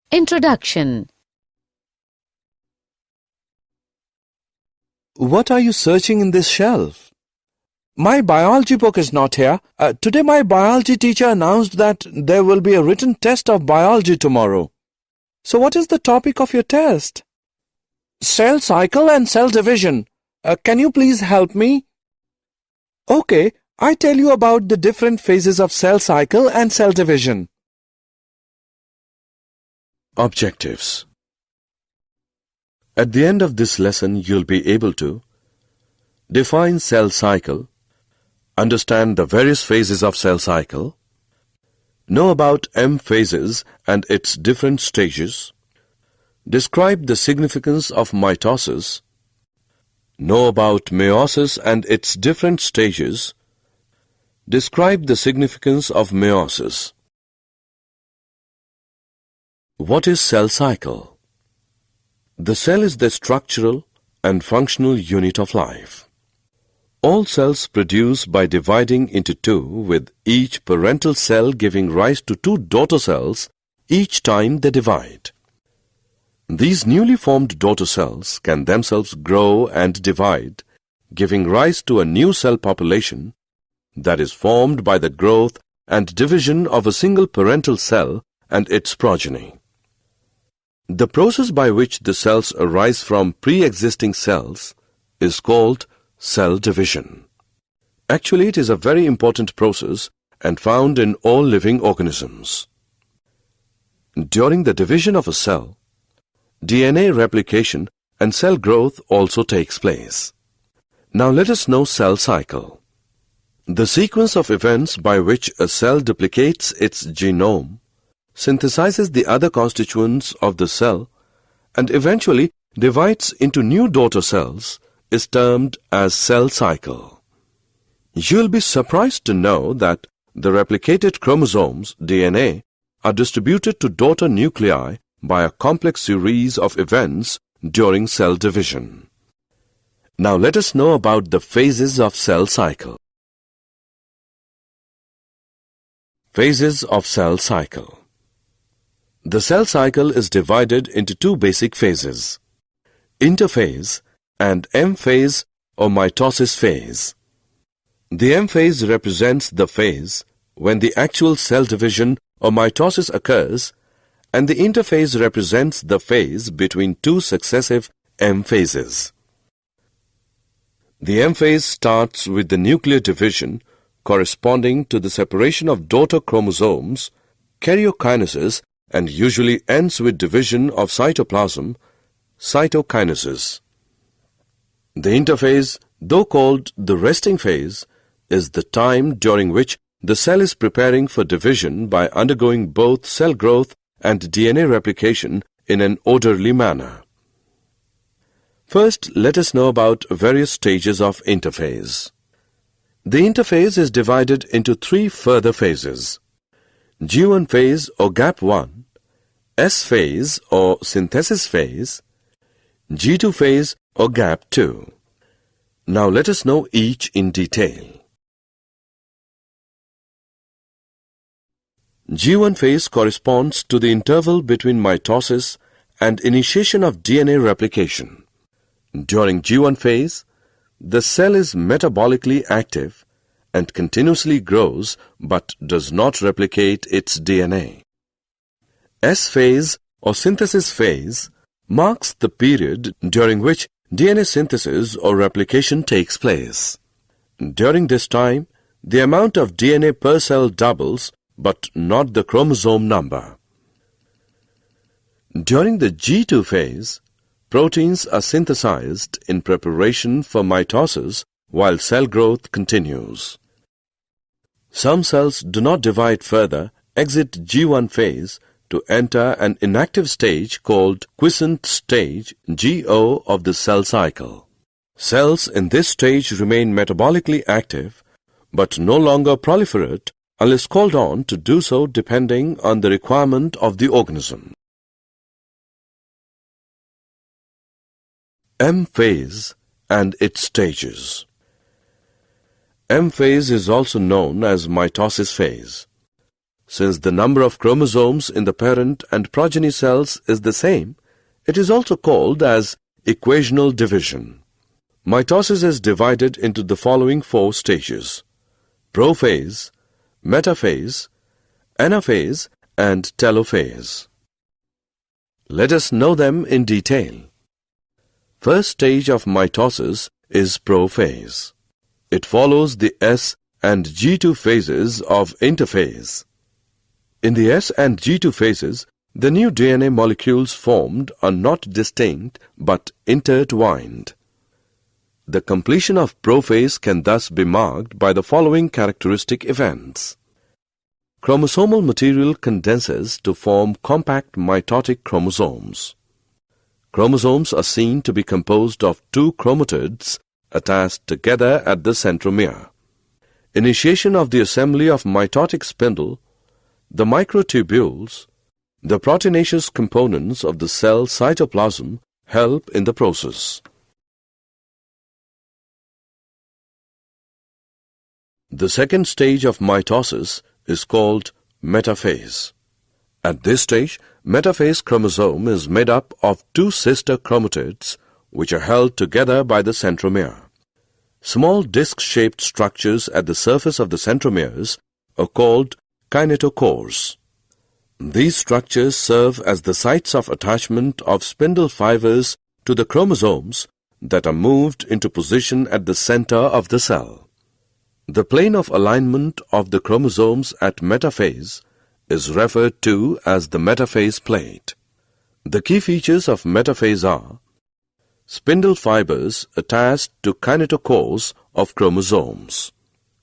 Introduction. What are you searching in this shelf? My biology book is not here. Today my biology teacher announced that there will be a written test of biology tomorrow. So what is the topic of your test? Cell cycle and cell division. Can you please help me? Okay, I tell you about the different phases of cell cycle and cell division. Objectives. At the end of this lesson, you'll be able to define cell cycle, understand the various phases of cell cycle, know about M phases and its different stages, describe the significance of mitosis, know about meiosis and its different stages, describe the significance of meiosis. What is cell cycle? The cell is the structural and functional unit of life. All cells produce by dividing into two, with each parental cell giving rise to two daughter cells each time they divide. These newly formed daughter cells can themselves grow and divide, giving rise to a new cell population that is formed by the growth and division of a single parental cell and its progeny. The process by which the cells arise from pre-existing cells is called cell division. Actually, it is a very important process and found in all living organisms. During the division of a cell, DNA replication and cell growth also takes place. Now let us know cell cycle. The sequence of events by which a cell duplicates its genome, synthesizes the other constituents of the cell, and eventually divides into new daughter cells is termed as cell cycle. You will be surprised to know that the replicated chromosomes, DNA, are distributed to daughter nuclei by a complex series of events during cell division. Now let us know about the phases of cell cycle. Phases of cell cycle. The cell cycle is divided into two basic phases, interphase and M phase or mitosis phase. The M phase represents the phase when the actual cell division or mitosis occurs, and the interphase represents the phase between two successive M phases. The M phase starts with the nuclear division corresponding to the separation of daughter chromosomes, karyokinesis, and usually ends with division of cytoplasm, cytokinesis. The interphase, though called the resting phase, is the time during which the cell is preparing for division by undergoing both cell growth and DNA replication in an orderly manner. First, let us know about various stages of interphase. The interphase is divided into three further phases: G1 phase or gap 1, S phase or synthesis phase, G2 phase or gap 2. Now let us know each in detail. G1 phase corresponds to the interval between mitosis and initiation of DNA replication. During G1 phase, the cell is metabolically active and continuously grows but does not replicate its DNA. S phase or synthesis phase marks the period during which DNA synthesis or replication takes place. During this time, the amount of DNA per cell doubles, but not the chromosome number. During the G2 phase, proteins are synthesized in preparation for mitosis while cell growth continues. Some cells do not divide further, exit G1 phase to enter an inactive stage called quiescent stage, GO, of the cell cycle. Cells in this stage remain metabolically active but no longer proliferate unless called on to do so depending on the requirement of the organism. M phase and its stages. M phase is also known as mitosis phase. Since the number of chromosomes in the parent and progeny cells is the same, it is also called as equational division. Mitosis is divided into the following 4 stages: prophase, metaphase, anaphase, and telophase. Let us know them in detail. First stage of mitosis is prophase. It follows the S and G2 phases of interphase. In the S and G2 phases, the new DNA molecules formed are not distinct but intertwined. The completion of prophase can thus be marked by the following characteristic events. Chromosomal material condenses to form compact mitotic chromosomes. Chromosomes are seen to be composed of 2 chromatids attached together at the centromere. Initiation of the assembly of mitotic spindle, the microtubules, the proteinaceous components of the cell cytoplasm help in the process. The second stage of mitosis is called metaphase. At this stage, metaphase chromosome is made up of 2 sister chromatids which are held together by the centromere. Small disc-shaped structures at the surface of the centromeres are called kinetochores. These structures serve as the sites of attachment of spindle fibers to the chromosomes that are moved into position at the center of the cell. The plane of alignment of the chromosomes at metaphase is referred to as the metaphase plate. The key features of metaphase are spindle fibers attached to kinetochores of chromosomes.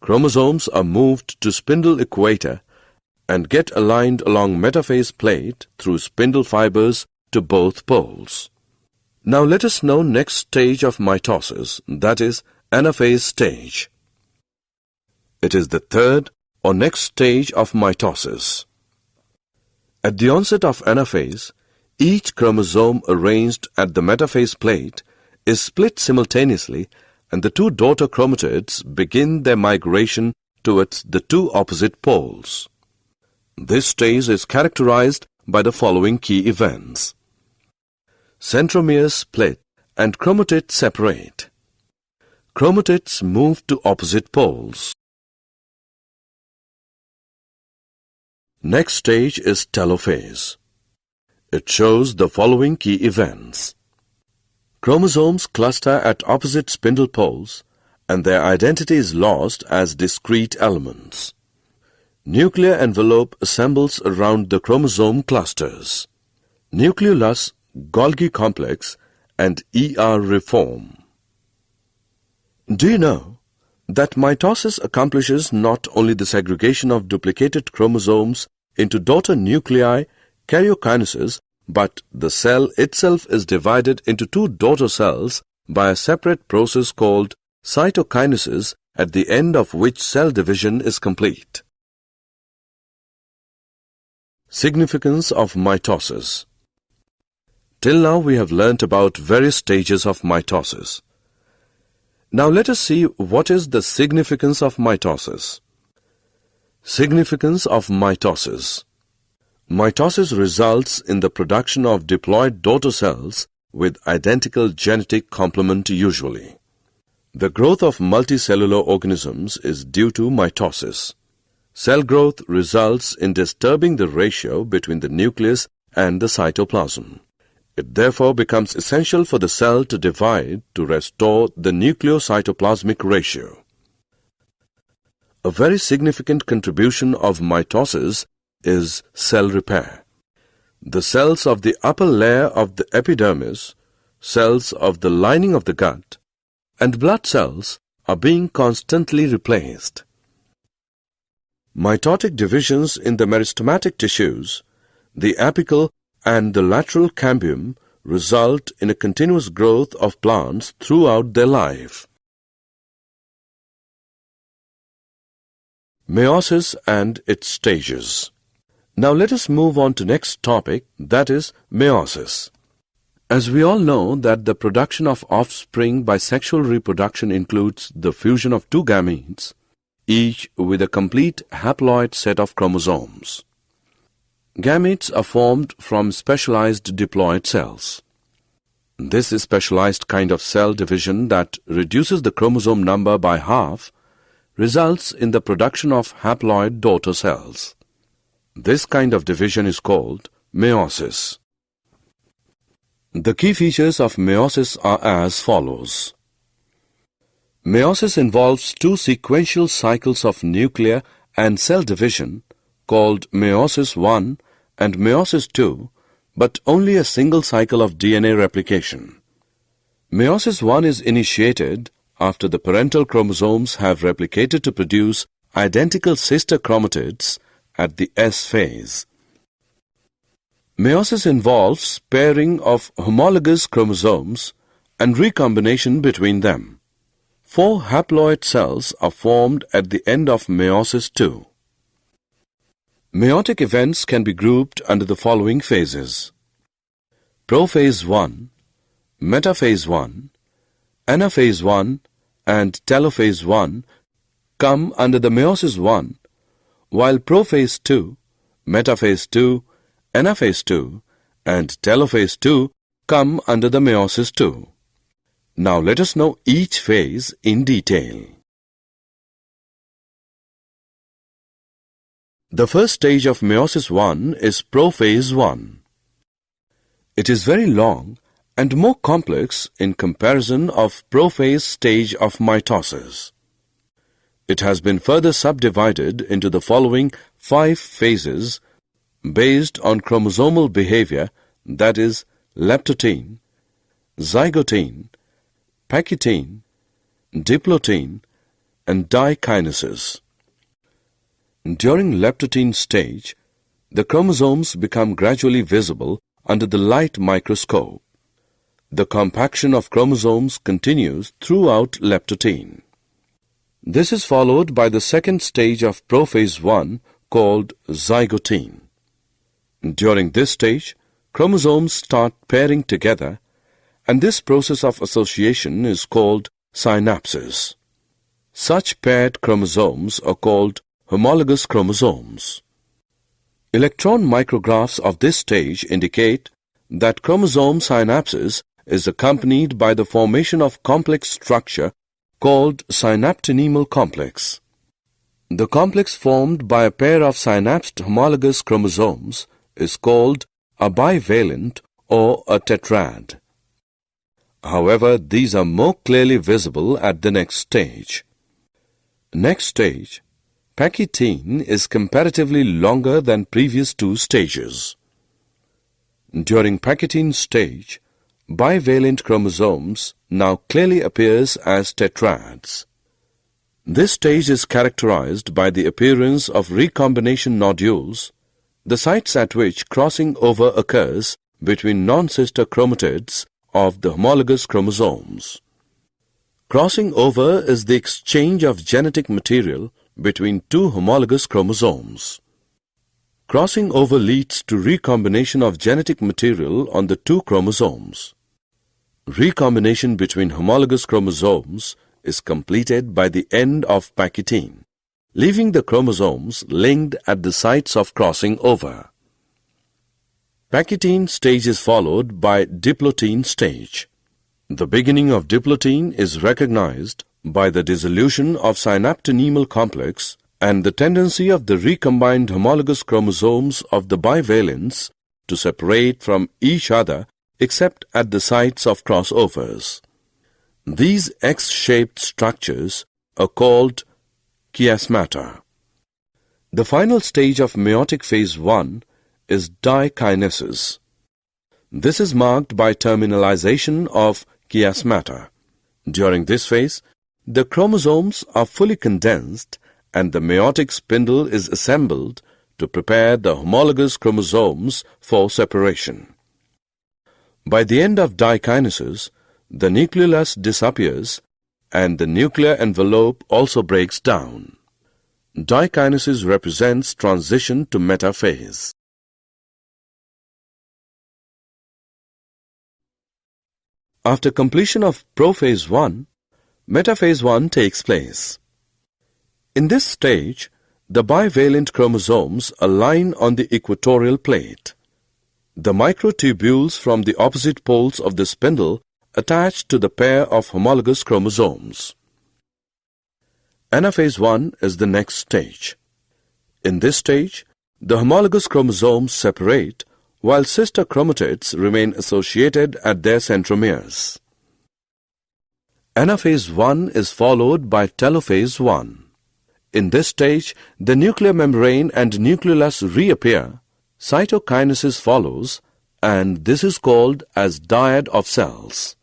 Chromosomes are moved to spindle equator and get aligned along metaphase plate through spindle fibers to both poles. Now let us know next stage of mitosis, that is anaphase stage. It is the third or next stage of mitosis. At the onset of anaphase, each chromosome arranged at the metaphase plate is split simultaneously and the 2 daughter chromatids begin their migration towards the 2 opposite poles. This stage is characterized by the following key events. Centromeres split and chromatids separate. Chromatids move to opposite poles. Next stage is telophase. It shows the following key events. Chromosomes cluster at opposite spindle poles and their identity is lost as discrete elements. Nuclear envelope assembles around the chromosome clusters. Nucleolus, Golgi complex and ER reform. Do you know that mitosis accomplishes not only the segregation of duplicated chromosomes into daughter nuclei, karyokinesis, but the cell itself is divided into 2 daughter cells by a separate process called cytokinesis, at the end of which cell division is complete. Significance of mitosis. Till now we have learnt about various stages of mitosis. Now let us see what is the significance of mitosis. Significance of mitosis. Mitosis results in the production of diploid daughter cells with identical genetic complement usually. The growth of multicellular organisms is due to mitosis. Cell growth results in disturbing the ratio between the nucleus and the cytoplasm. It therefore becomes essential for the cell to divide to restore the nucleocytoplasmic ratio. A very significant contribution of mitosis is cell repair. The cells of the upper layer of the epidermis, cells of the lining of the gut, and blood cells are being constantly replaced. Mitotic divisions in the meristematic tissues, the apical and the lateral cambium result in a continuous growth of plants throughout their life. Meiosis and its stages. Now let us move on to next topic, that is meiosis. As we all know that the production of offspring by sexual reproduction includes the fusion of 2 gametes, each with a complete haploid set of chromosomes. Gametes are formed from specialized diploid cells. This specialized kind of cell division that reduces the chromosome number by half results in the production of haploid daughter cells. This kind of division is called meiosis. The key features of meiosis are as follows. Meiosis involves two sequential cycles of nuclear and cell division called meiosis I and meiosis II, but only a single cycle of DNA replication. Meiosis I is initiated after the parental chromosomes have replicated to produce identical sister chromatids at the S phase. Meiosis involves pairing of homologous chromosomes and recombination between them. 4 haploid cells are formed at the end of meiosis II. Meiotic events can be grouped under the following phases: prophase I, metaphase I, anaphase I, and telophase I come under the meiosis I, while prophase II, metaphase II, anaphase II, and telophase II come under the meiosis II. Now let us know each phase in detail. The first stage of meiosis I is prophase I. It is very long and more complex in comparison of prophase stage of mitosis. It has been further subdivided into the following 5 phases based on chromosomal behavior, that is, leptotene, zygotene, pachytene, diplotene, and dikinesis. During leptotene stage, the chromosomes become gradually visible under the light microscope. The compaction of chromosomes continues throughout leptotene. This is followed by the second stage of prophase I called zygotene. During this stage, chromosomes start pairing together, and this process of association is called synapsis. Such paired chromosomes are called homologous chromosomes. Electron micrographs of this stage indicate that chromosome synapsis is accompanied by the formation of complex structure called synaptonemal complex. The complex formed by a pair of synapsed homologous chromosomes is called a bivalent or a tetrad. However, these are more clearly visible at the next stage. Next stage, pachytene is comparatively longer than previous 2 stages. During pachytene stage, bivalent chromosomes now clearly appears as tetrads. This stage is characterized by the appearance of recombination nodules, the sites at which crossing over occurs between non-sister chromatids of the homologous chromosomes. Crossing over is the exchange of genetic material between 2 homologous chromosomes. Crossing over leads to recombination of genetic material on the 2 chromosomes. Recombination between homologous chromosomes is completed by the end of pachytene, leaving the chromosomes linked at the sites of crossing over. Pachytene stage is followed by diplotene stage. The beginning of diplotene is recognized by the dissolution of synaptonemal complex and the tendency of the recombined homologous chromosomes of the bivalents to separate from each other except at the sites of crossovers. These X-shaped structures are called chiasmata. The final stage of meiotic phase I is dikinesis. This is marked by terminalization of chiasmata. During this phase, the chromosomes are fully condensed and the meiotic spindle is assembled to prepare the homologous chromosomes for separation. By the end of dikinesis, the nucleolus disappears and the nuclear envelope also breaks down. Dikinesis represents transition to metaphase. After completion of prophase I, metaphase I takes place. In this stage, the bivalent chromosomes align on the equatorial plate. The microtubules from the opposite poles of the spindle attach to the pair of homologous chromosomes. Anaphase 1 is the next stage. In this stage, the homologous chromosomes separate while sister chromatids remain associated at their centromeres. Anaphase 1 is followed by telophase 1. In this stage, the nuclear membrane and nucleolus reappear, cytokinesis follows, and this is called as dyad of cells.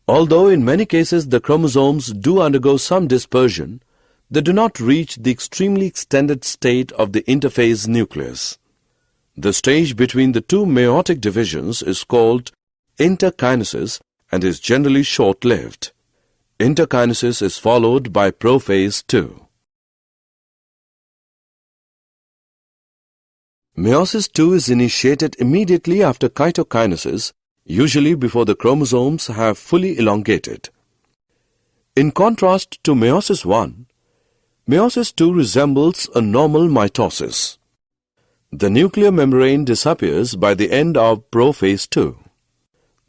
Although in many cases the chromosomes do undergo some dispersion, they do not reach the extremely extended state of the interphase nucleus. The stage between the two meiotic divisions is called interkinesis and is generally short-lived. Interkinesis is followed by prophase 2. Meiosis II is initiated immediately after chitokinesis, usually before the chromosomes have fully elongated. In contrast to meiosis I, meiosis II resembles a normal mitosis. The nuclear membrane disappears by the end of prophase 2.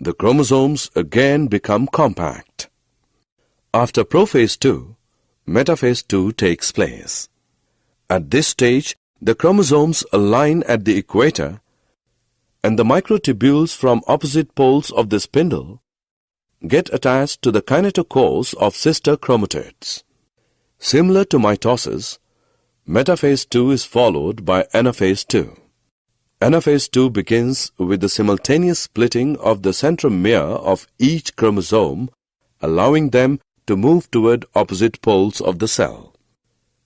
The chromosomes again become compact. After prophase 2, metaphase 2 takes place. At this stage, the chromosomes align at the equator, and the microtubules from opposite poles of the spindle get attached to the kinetochores of sister chromatids. Similar to mitosis, metaphase 2 is followed by anaphase 2. Anaphase 2 begins with the simultaneous splitting of the centromere of each chromosome, allowing them to move toward opposite poles of the cell.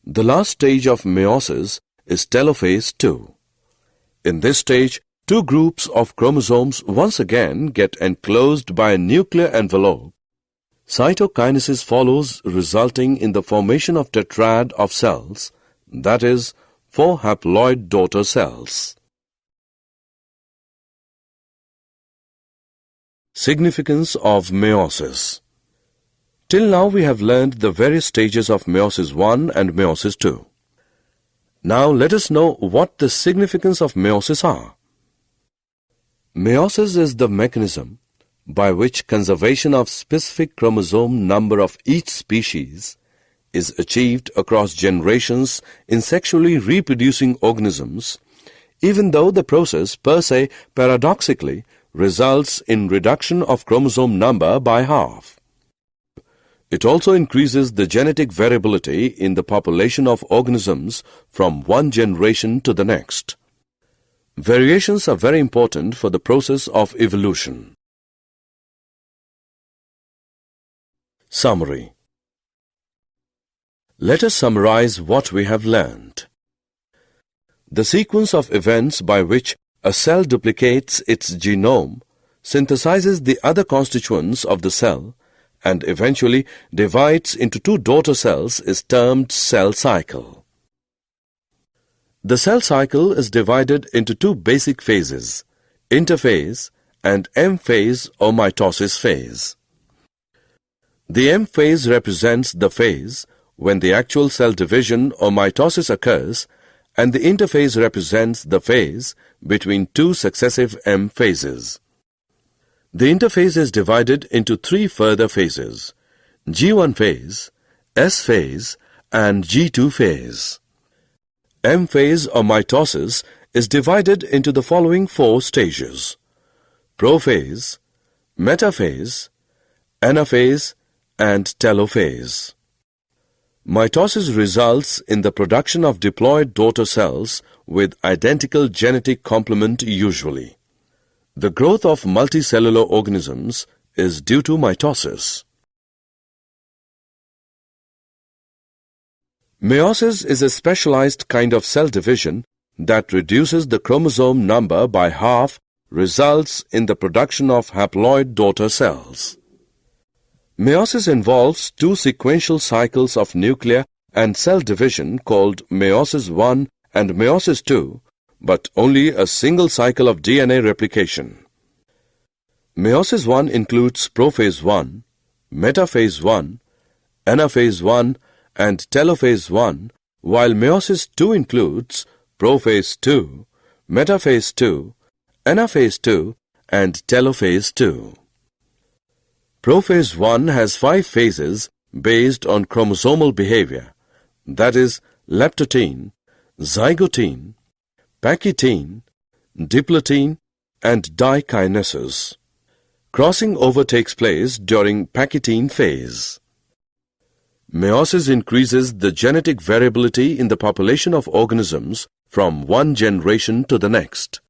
The last stage of meiosis is telophase 2. In this stage, two groups of chromosomes once again get enclosed by a nuclear envelope. Cytokinesis follows, resulting in the formation of tetrad of cells, that is, 4 haploid daughter cells. Significance of meiosis. Till now we have learned the various stages of meiosis I and meiosis II. Now let us know what the significance of meiosis are. Meiosis is the mechanism by which conservation of specific chromosome number of each species is achieved across generations in sexually reproducing organisms, even though the process per se paradoxically results in reduction of chromosome number by half. It also increases the genetic variability in the population of organisms from one generation to the next. Variations are very important for the process of evolution. Summary. Let us summarize what we have learned. The sequence of events by which a cell duplicates its genome, synthesizes the other constituents of the cell, and eventually divides into two daughter cells is termed cell cycle. The cell cycle is divided into two basic phases, interphase and M phase or mitosis phase. The M phase represents the phase when the actual cell division or mitosis occurs, and the interphase represents the phase between two successive M phases. The interphase is divided into three further phases, G1 phase, S phase, and G2 phase. M phase or mitosis is divided into the following four stages: prophase, metaphase, anaphase, and telophase. Mitosis results in the production of diploid daughter cells with identical genetic complement usually. The growth of multicellular organisms is due to mitosis. Meiosis is a specialized kind of cell division that reduces the chromosome number by half, results in the production of haploid daughter cells. Meiosis involves two sequential cycles of nuclear and cell division called meiosis I and meiosis II, but only a single cycle of DNA replication. Meiosis I includes prophase I, metaphase I, anaphase I, and telophase 1, while meiosis II includes prophase II, metaphase II, anaphase II, and telophase II. Prophase 1 has 5 phases based on chromosomal behavior, that is, leptotene, zygotene, pachytene, diplotene, and dikinesis. Crossing over takes place during pachytene phase. Meiosis increases the genetic variability in the population of organisms from one generation to the next.